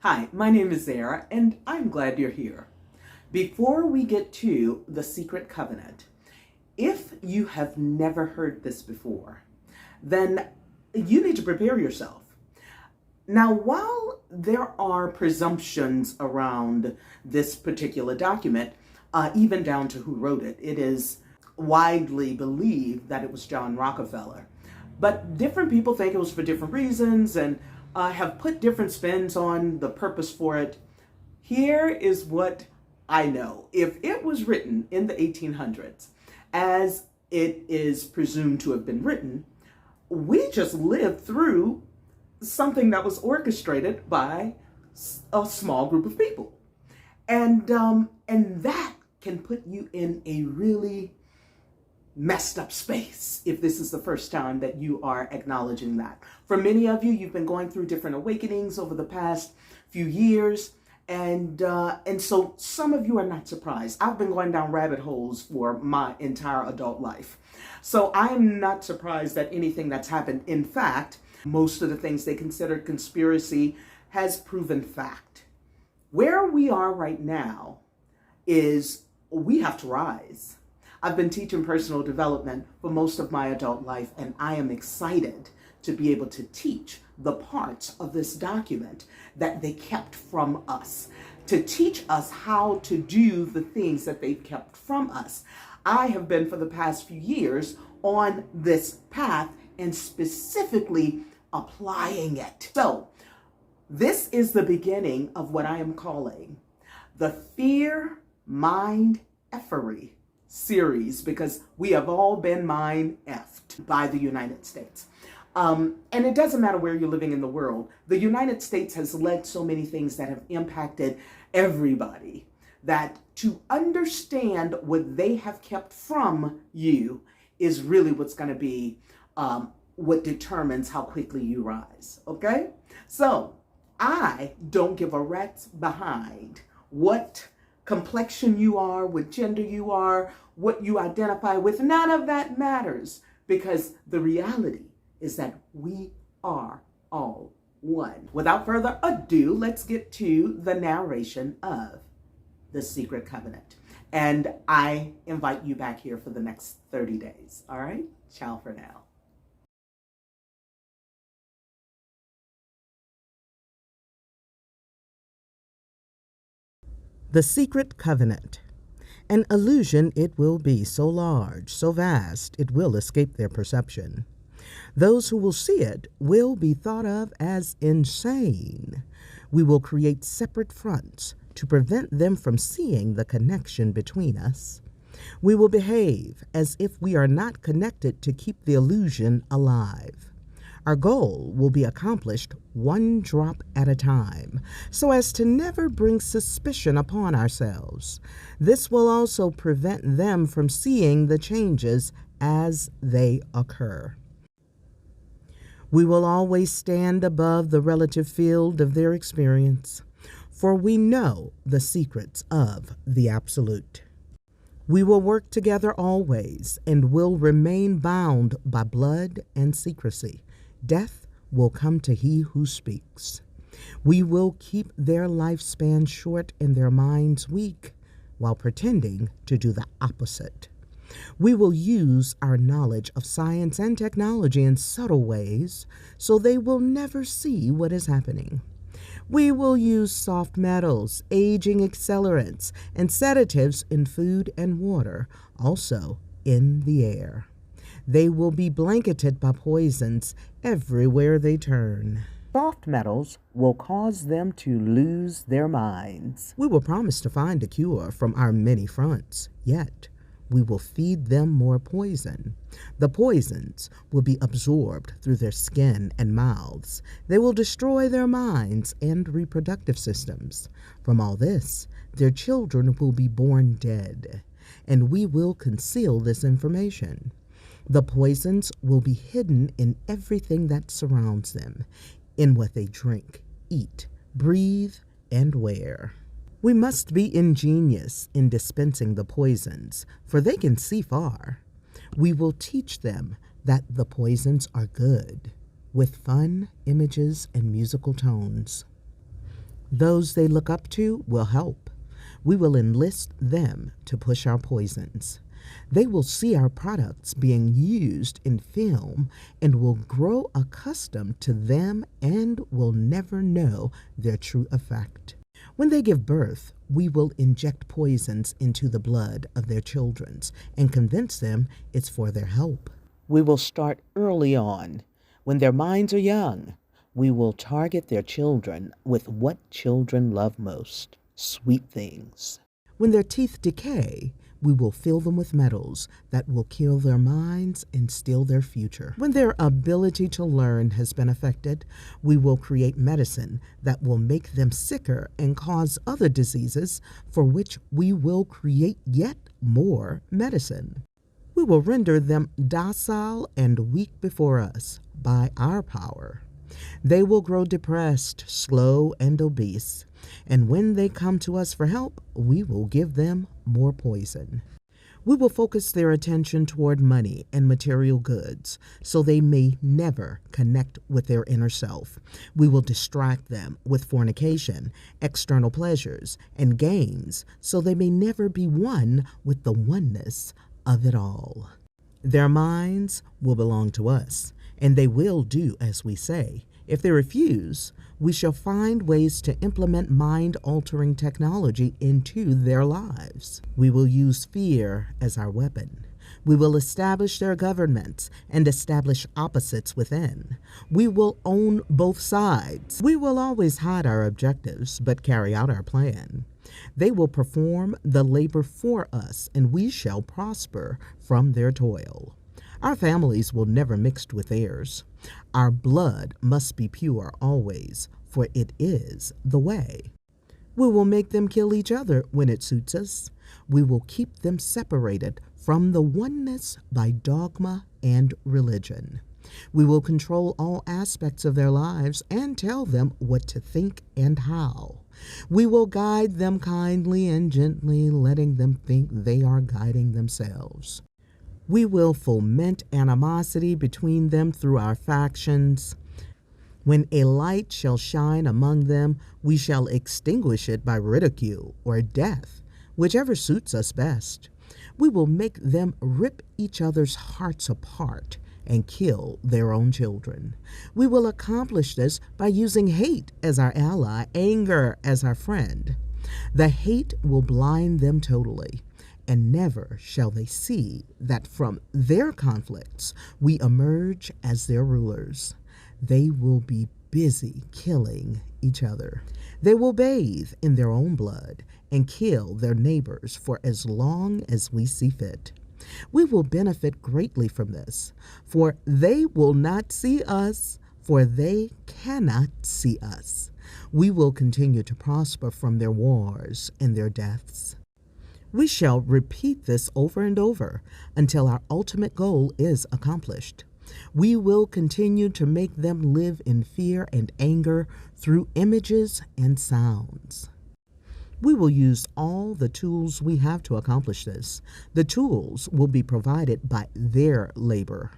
Hi, my name is Zara, and I'm glad you're here. Before we get to the secret covenant, if you have never heard this before, then you need to prepare yourself. Now, while there are presumptions around this particular document, even down to who wrote it, it is widely believed that it was John Rockefeller. But different people think it was for different reasons and have put different spins on the purpose for it. Here is what I know. If it was written in the 1800s, as it is presumed to have been written, we just lived through something that was orchestrated by a small group of people. And that can put you in a really messed up space if this is the first time that you are acknowledging that. For many of you, you've been going through different awakenings over the past few years, and so some of you are not surprised. I've been going down rabbit holes for my entire adult life, so I'm not surprised that anything that's happened. In fact, most of the things they considered conspiracy has proven fact. Where we are right now is we have to rise. I've been teaching personal development for most of my adult life, and I am excited to be able to teach the parts of this document that they kept from us, to teach us how to do the things that they've kept from us. I have been for the past few years on this path and specifically applying it. So this is the beginning of what I am calling the Fear Mind-Fuckery series, because we have all been mind-effed by the United States. And it doesn't matter where you're living in the world. The United States has led so many things that have impacted everybody, that to understand what they have kept from you is really what's going to be what determines how quickly you rise. Okay? So I don't give a rat's behind what complexion you are, what gender you are, what you identify with. None of that matters, because the reality is that we are all one. Without further ado, let's get to the narration of the Secret Covenant. And I invite you back here for the next 30 days. All right? Ciao for now. The Secret Covenant. An illusion it will be, so large, so vast, it will escape their perception. Those who will see it will be thought of as insane. We will create separate fronts to prevent them from seeing the connection between us. We will behave as if we are not connected to keep the illusion alive. Our goal will be accomplished one drop at a time, so as to never bring suspicion upon ourselves. This will also prevent them from seeing the changes as they occur. We will always stand above the relative field of their experience, for we know the secrets of the Absolute. We will work together always and will remain bound by blood and secrecy. Death will come to he who speaks. We will keep their lifespan short and their minds weak, while pretending to do the opposite. We will use our knowledge of science and technology in subtle ways, so they will never see what is happening. We will use soft metals, aging accelerants, and sedatives in food and water, also in the air. They will be blanketed by poisons everywhere they turn. Soft metals will cause them to lose their minds. We will promise to find a cure from our many fronts, yet we will feed them more poison. The poisons will be absorbed through their skin and mouths. They will destroy their minds and reproductive systems. From all this, their children will be born dead, and we will conceal this information. The poisons will be hidden in everything that surrounds them, in what they drink, eat, breathe, and wear. We must be ingenious in dispensing the poisons, for they can see far. We will teach them that the poisons are good, with fun, images, and musical tones. Those they look up to will help. We will enlist them to push our poisons. They will see our products being used in film and will grow accustomed to them and will never know their true effect. When they give birth, we will inject poisons into the blood of their children and convince them it's for their help. We will start early on. When their minds are young, we will target their children with what children love most, sweet things. When their teeth decay, we will fill them with metals that will kill their minds and steal their future. When their ability to learn has been affected, we will create medicine that will make them sicker and cause other diseases for which we will create yet more medicine. We will render them docile and weak before us by our power. They will grow depressed, slow, and obese. And when they come to us for help, we will give them more poison. We will focus their attention toward money and material goods so they may never connect with their inner self. We will distract them with fornication, external pleasures, and games so they may never be one with the oneness of it all. Their minds will belong to us, and they will do as we say. If they refuse, we shall find ways to implement mind-altering technology into their lives. We will use fear as our weapon. We will establish their governments and establish opposites within. We will own both sides. We will always hide our objectives, but carry out our plan. They will perform the labor for us, and we shall prosper from their toil. Our families will never mix with theirs. Our blood must be pure always, for it is the way. We will make them kill each other when it suits us. We will keep them separated from the oneness by dogma and religion. We will control all aspects of their lives and tell them what to think and how. We will guide them kindly and gently, letting them think they are guiding themselves. We will foment animosity between them through our factions. When a light shall shine among them, we shall extinguish it by ridicule or death, whichever suits us best. We will make them rip each other's hearts apart and kill their own children. We will accomplish this by using hate as our ally, anger as our friend. The hate will blind them totally, and never shall they see that from their conflicts we emerge as their rulers. They will be busy killing each other. They will bathe in their own blood and kill their neighbors for as long as we see fit. We will benefit greatly from this, for they will not see us, for they cannot see us. We will continue to prosper from their wars and their deaths. We shall repeat this over and over until our ultimate goal is accomplished. We will continue to make them live in fear and anger through images and sounds. We will use all the tools we have to accomplish this. The tools will be provided by their labor.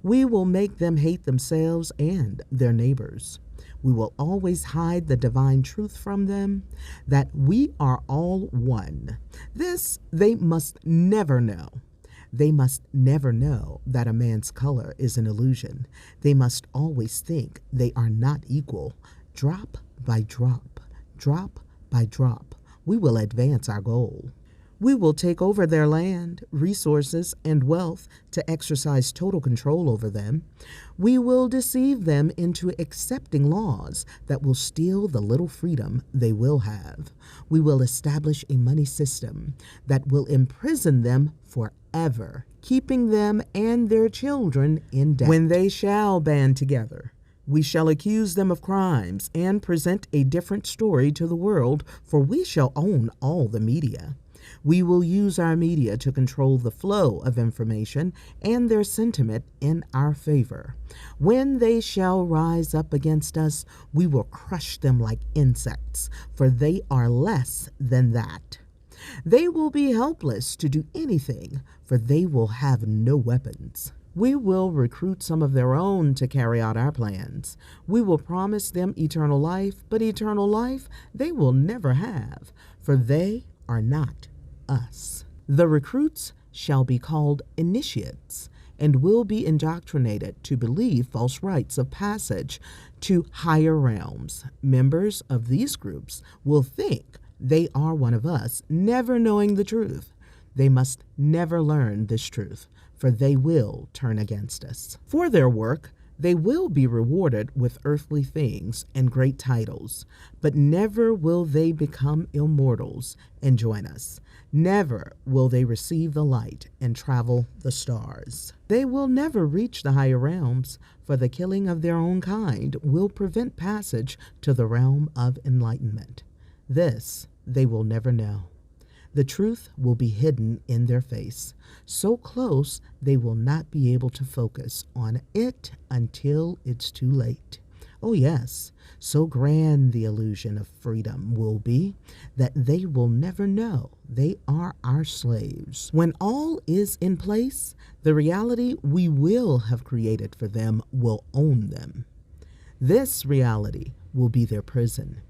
We will make them hate themselves and their neighbors. We will always hide the divine truth from them, that we are all one. This they must never know. They must never know that a man's color is an illusion. They must always think they are not equal. Drop by drop, drop by drop, we will advance our goal. We will take over their land, resources, and wealth to exercise total control over them. We will deceive them into accepting laws that will steal the little freedom they will have. We will establish a money system that will imprison them forever, keeping them and their children in debt. When they shall band together, we shall accuse them of crimes and present a different story to the world, for we shall own all the media. We will use our media to control the flow of information and their sentiment in our favor. When they shall rise up against us, we will crush them like insects, for they are less than that. They will be helpless to do anything, for they will have no weapons. We will recruit some of their own to carry out our plans. We will promise them eternal life, but eternal life they will never have, for they are not us. The recruits shall be called initiates and will be indoctrinated to believe false rites of passage to higher realms. Members of these groups will think they are one of us, never knowing the truth. They must never learn this truth, for they will turn against us. For their work, they will be rewarded with earthly things and great titles, but never will they become immortals and join us. Never will they receive the light and travel the stars. They will never reach the higher realms, for the killing of their own kind will prevent passage to the realm of enlightenment. This they will never know. The truth will be hidden in their face, so close they will not be able to focus on it until it's too late. Oh yes, so grand the illusion of freedom will be that they will never know they are our slaves. When all is in place, the reality we will have created for them will own them. This reality will be their prison.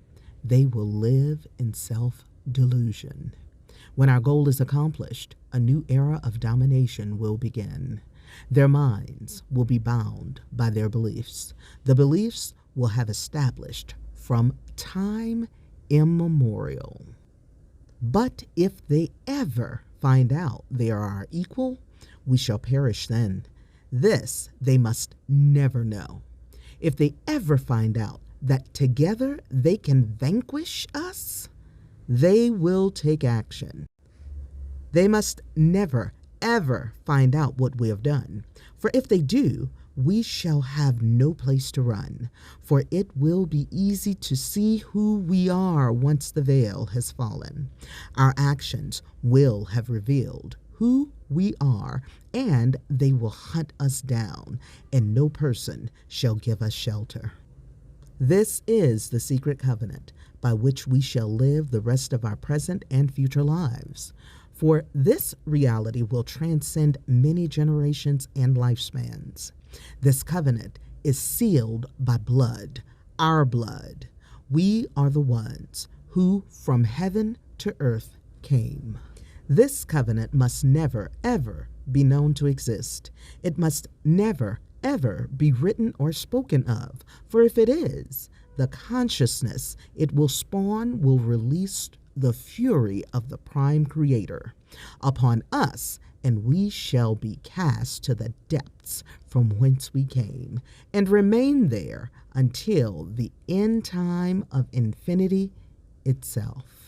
They will live in self-delusion. When our goal is accomplished, a new era of domination will begin. Their minds will be bound by their beliefs. The beliefs will have established from time immemorial. But if they ever find out they are our equal, we shall perish then. This they must never know. If they ever find out that together they can vanquish us, they will take action. They must never, ever find out what we have done. For if they do, we shall have no place to run. For it will be easy to see who we are once the veil has fallen. Our actions will have revealed who we are, and they will hunt us down, and no person shall give us shelter. This is the secret covenant by which we shall live the rest of our present and future lives. For this reality will transcend many generations and lifespans. This covenant is sealed by blood, our blood. We are the ones who from heaven to earth came. This covenant must never, ever be known to exist. It must never, ever be written or spoken of, for if it is, the consciousness it will spawn will release the fury of the prime creator upon us, and we shall be cast to the depths from whence we came, and remain there until the end time of infinity itself.